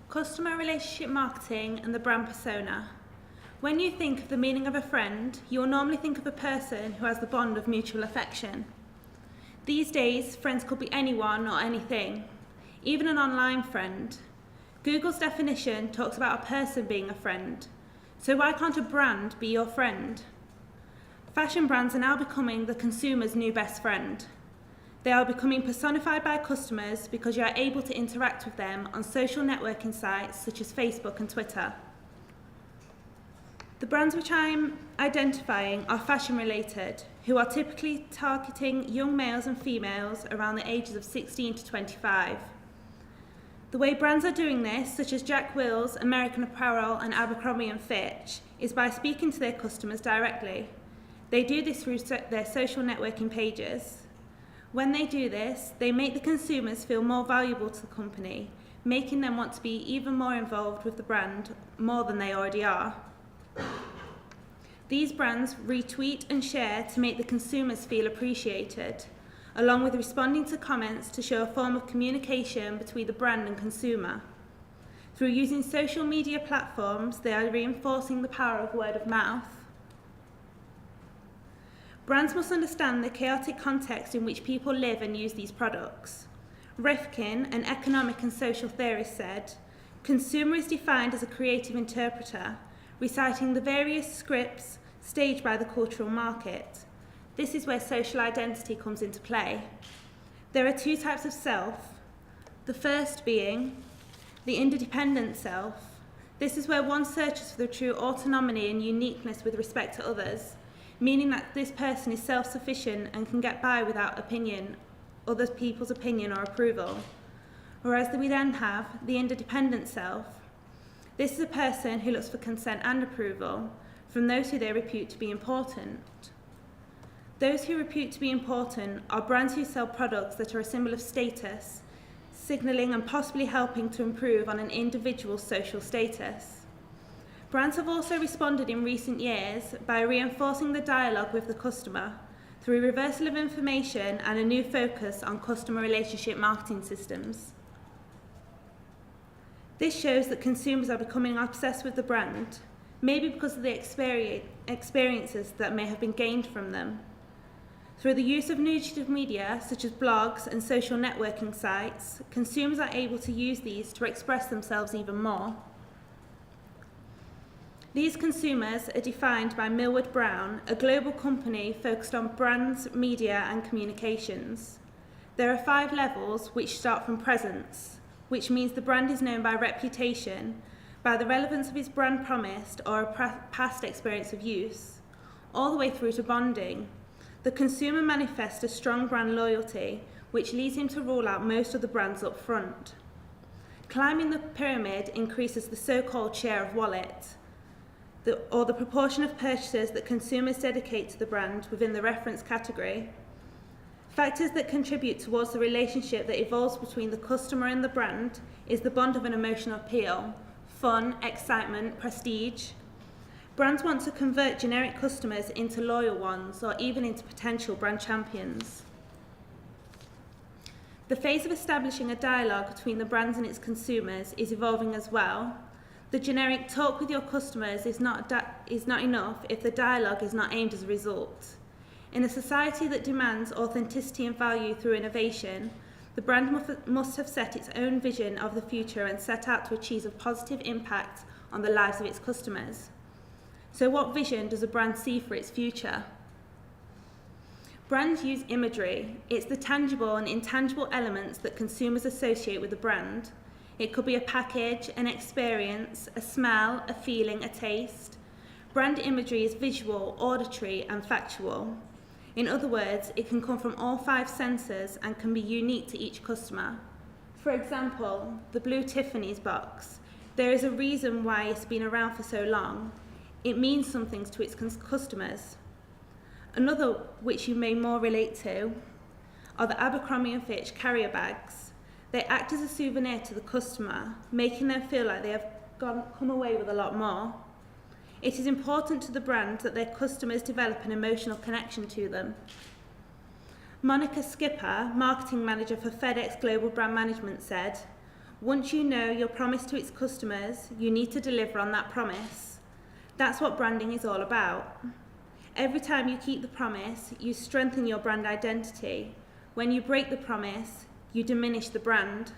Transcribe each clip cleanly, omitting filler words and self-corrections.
Customer relationship marketing and the brand persona. When you think of the meaning of a friend, you will normally think of a person who has the bond of mutual affection. These days, friends could be anyone or anything, even an online friend. Google's definition talks about a person being a friend. So why can't a brand be your friend? Fashion brands are now becoming the consumer's new best friend. They are becoming personified by customers because you are able to interact with them on social networking sites such as Facebook and Twitter. The brands which I'm identifying are fashion related, who are typically targeting young males and females around the ages of 16 to 25. The way brands are doing this, such as Jack Wills, American Apparel and Abercrombie & Fitch, is by speaking to their customers directly. They do this through their social networking pages. When they do this, they make the consumers feel more valuable to the company, making them want to be even more involved with the brand more than they already are. These brands retweet and share to make the consumers feel appreciated, along with responding to comments to show a form of communication between the brand and consumer. Through using social media platforms, they are reinforcing the power of word of mouth. Brands must understand the chaotic context in which people live and use these products. Rifkin, an economic and social theorist, said, "Consumer is defined as a creative interpreter, reciting the various scripts staged by the cultural market." This is where social identity comes into play. There are two types of self. The first being the interdependent self. This is where one searches for the true autonomy and uniqueness with respect to others, meaning that this person is self-sufficient and can get by without other people's opinion or approval. Whereas we then have the interdependent self. This is a person who looks for consent and approval from those who they repute to be important. Those who repute to be important are brands who sell products that are a symbol of status, signalling and possibly helping to improve on an individual's social status. Brands have also responded in recent years by reinforcing the dialogue with the customer through reversal of information and a new focus on customer relationship marketing systems. This shows that consumers are becoming obsessed with the brand, maybe because of the experiences that may have been gained from them. Through the use of new digital media, such as blogs and social networking sites, consumers are able to use these to express themselves even more. These consumers are defined by Millward Brown, a global company focused on brands, media and communications. There are 5 levels which start from presence, which means the brand is known by reputation, by the relevance of its brand promise or a past experience of use, all the way through to bonding. The consumer manifests a strong brand loyalty, which leads him to rule out most of the brands up front. Climbing the pyramid increases the so-called share of wallet, or the proportion of purchases that consumers dedicate to the brand within the reference category. Factors that contribute towards the relationship that evolves between the customer and the brand is the bond of an emotional appeal, fun, excitement, prestige. Brands want to convert generic customers into loyal ones or even into potential brand champions. The phase of establishing a dialogue between the brands and its consumers is evolving as well. The generic talk with your customers is not enough if the dialogue is not aimed as a result. In a society that demands authenticity and value through innovation, the brand must have set its own vision of the future and set out to achieve a positive impact on the lives of its customers. So what vision does a brand see for its future? Brands use imagery. It's the tangible and intangible elements that consumers associate with a brand. It could be a package, an experience, a smell, a feeling, a taste. Brand imagery is visual, auditory, and factual. In other words, it can come from all 5 senses and can be unique to each customer. For example, the blue Tiffany's box. There is a reason why it's been around for so long. It means something to its customers. Another which you may more relate to are the Abercrombie & Fitch carrier bags. They act as a souvenir to the customer, making them feel like they have come away with a lot more. It is important to the brand that their customers develop an emotional connection to them. Monica Skipper, marketing manager for FedEx Global Brand Management, said, Once you know your promise to its customers, you need to deliver on that promise. That's what branding is all about. Every time you keep the promise, you strengthen your brand identity. When you break the promise, you diminish the brand.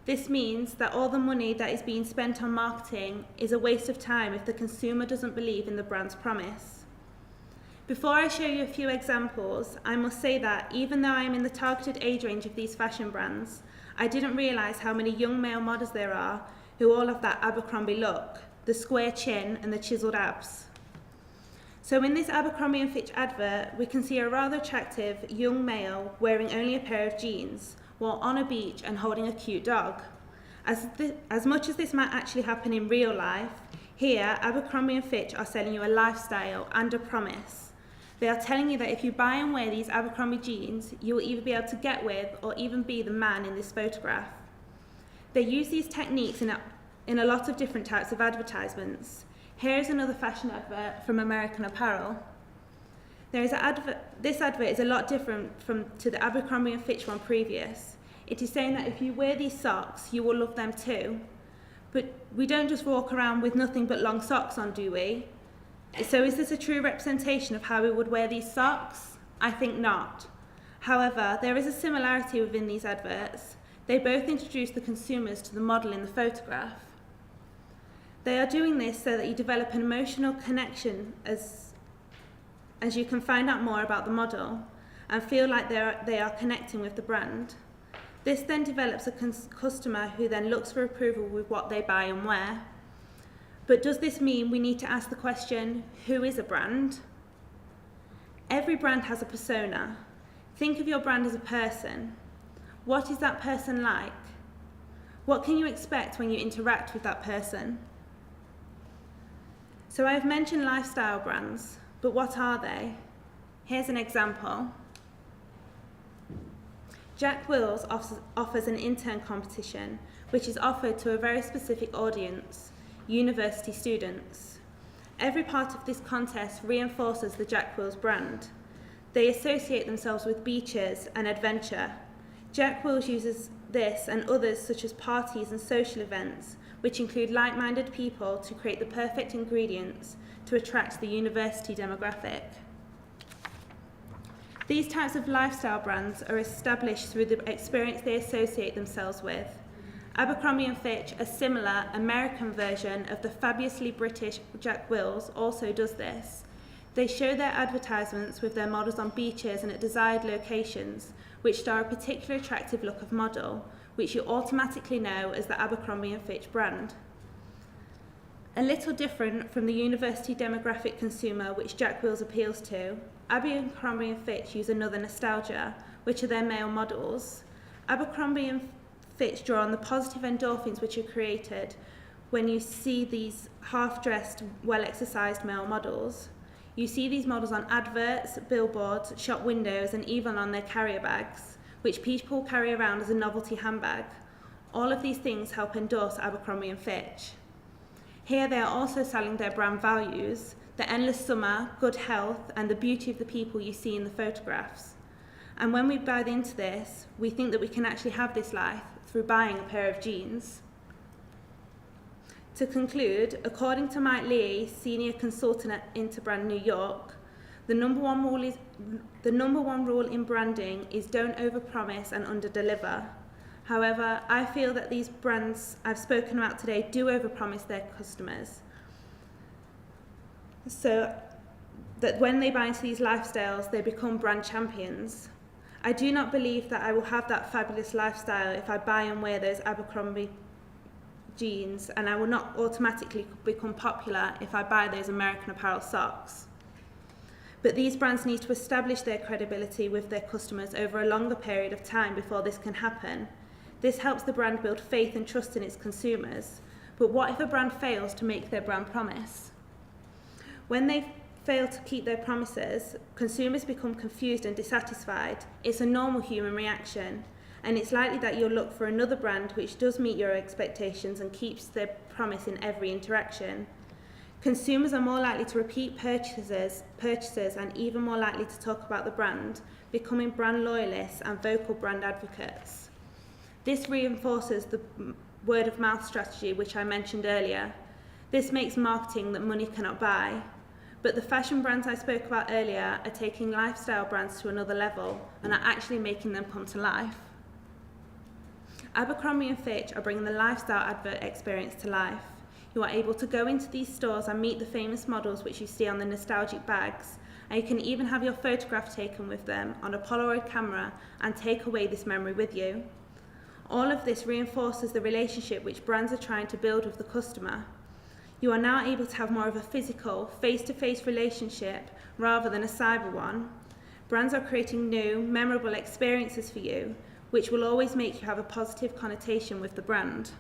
This means that all the money that is being spent on marketing is a waste of time if the consumer doesn't believe in the brand's promise. Before I show you a few examples, I must say that even though I am in the targeted age range of these fashion brands, I didn't realise how many young male models there are who all have that Abercrombie look, the square chin and the chiselled abs. So in this Abercrombie & Fitch advert, we can see a rather attractive young male wearing only a pair of jeans while on a beach and holding a cute dog. As much as this might actually happen in real life, here Abercrombie & Fitch are selling you a lifestyle and a promise. They are telling you that if you buy and wear these Abercrombie jeans, you will either be able to get with or even be the man in this photograph. They use these techniques in a lot of different types of advertisements. Here is another fashion advert from American Apparel. This advert is a lot different to the Abercrombie & Fitch one previous. It is saying that if you wear these socks, you will love them too. But we don't just walk around with nothing but long socks on, do we? So is this a true representation of how we would wear these socks? I think not. However, there is a similarity within these adverts. They both introduce the consumers to the model in the photograph. They are doing this so that you develop an emotional connection as you can find out more about the model and feel like they are connecting with the brand. This then develops a customer who then looks for approval with what they buy and wear. But does this mean we need to ask the question, who is a brand? Every brand has a persona. Think of your brand as a person. What is that person like? What can you expect when you interact with that person? So I've mentioned lifestyle brands, but what are they? Here's an example. Jack Wills offers an intern competition, which is offered to a very specific audience, university students. Every part of this contest reinforces the Jack Wills brand. They associate themselves with beaches and adventure. Jack Wills uses this and others such as parties and social events, which include like-minded people, to create the perfect ingredients to attract the university demographic. These types of lifestyle brands are established through the experience they associate themselves with. Abercrombie & Fitch, a similar American version of the fabulously British Jack Wills, also does this. They show their advertisements with their models on beaches and at desired locations, which star a particularly attractive look of model, which you automatically know as the Abercrombie & Fitch brand. A little different from the university demographic consumer which Jack Wills appeals to, Abercrombie & Fitch use another nostalgia, which are their male models. Abercrombie & Fitch draw on the positive endorphins which are created when you see these half-dressed, well-exercised male models. You see these models on adverts, billboards, shop windows, and even on their carrier bags, which people carry around as a novelty handbag. All of these things help endorse Abercrombie & Fitch. Here they are also selling their brand values, the endless summer, good health, and the beauty of the people you see in the photographs. And when we buy into this, we think that we can actually have this life through buying a pair of jeans. To conclude, according to Mike Lee, senior consultant at Interbrand New York, the number one rule in branding is don't overpromise and underdeliver. However, I feel that these brands I've spoken about today do overpromise their customers, so that when they buy into these lifestyles, they become brand champions. I do not believe that I will have that fabulous lifestyle if I buy and wear those Abercrombie jeans, and I will not automatically become popular if I buy those American Apparel socks. But these brands need to establish their credibility with their customers over a longer period of time before this can happen. This helps the brand build faith and trust in its consumers. But what if a brand fails to make their brand promise? When they fail to keep their promises, consumers become confused and dissatisfied. It's a normal human reaction, and it's likely that you'll look for another brand which does meet your expectations and keeps their promise in every interaction. Consumers are more likely to repeat purchases and even more likely to talk about the brand, becoming brand loyalists and vocal brand advocates. This reinforces the word of mouth strategy which I mentioned earlier. This makes marketing that money cannot buy. But the fashion brands I spoke about earlier are taking lifestyle brands to another level and are actually making them come to life. Abercrombie & Fitch are bringing the lifestyle advert experience to life. You are able to go into these stores and meet the famous models which you see on the nostalgic bags, and you can even have your photograph taken with them on a Polaroid camera and take away this memory with you. All of this reinforces the relationship which brands are trying to build with the customer. You are now able to have more of a physical, face-to-face relationship rather than a cyber one. Brands are creating new, memorable experiences for you, which will always make you have a positive connotation with the brand.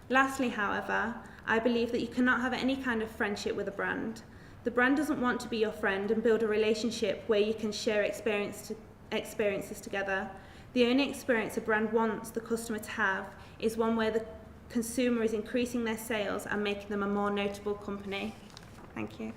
Lastly, however, I believe that you cannot have any kind of friendship with a brand. The brand doesn't want to be your friend and build a relationship where you can share experiences together. The only experience a brand wants the customer to have is one where the consumer is increasing their sales and making them a more notable company. Thank you.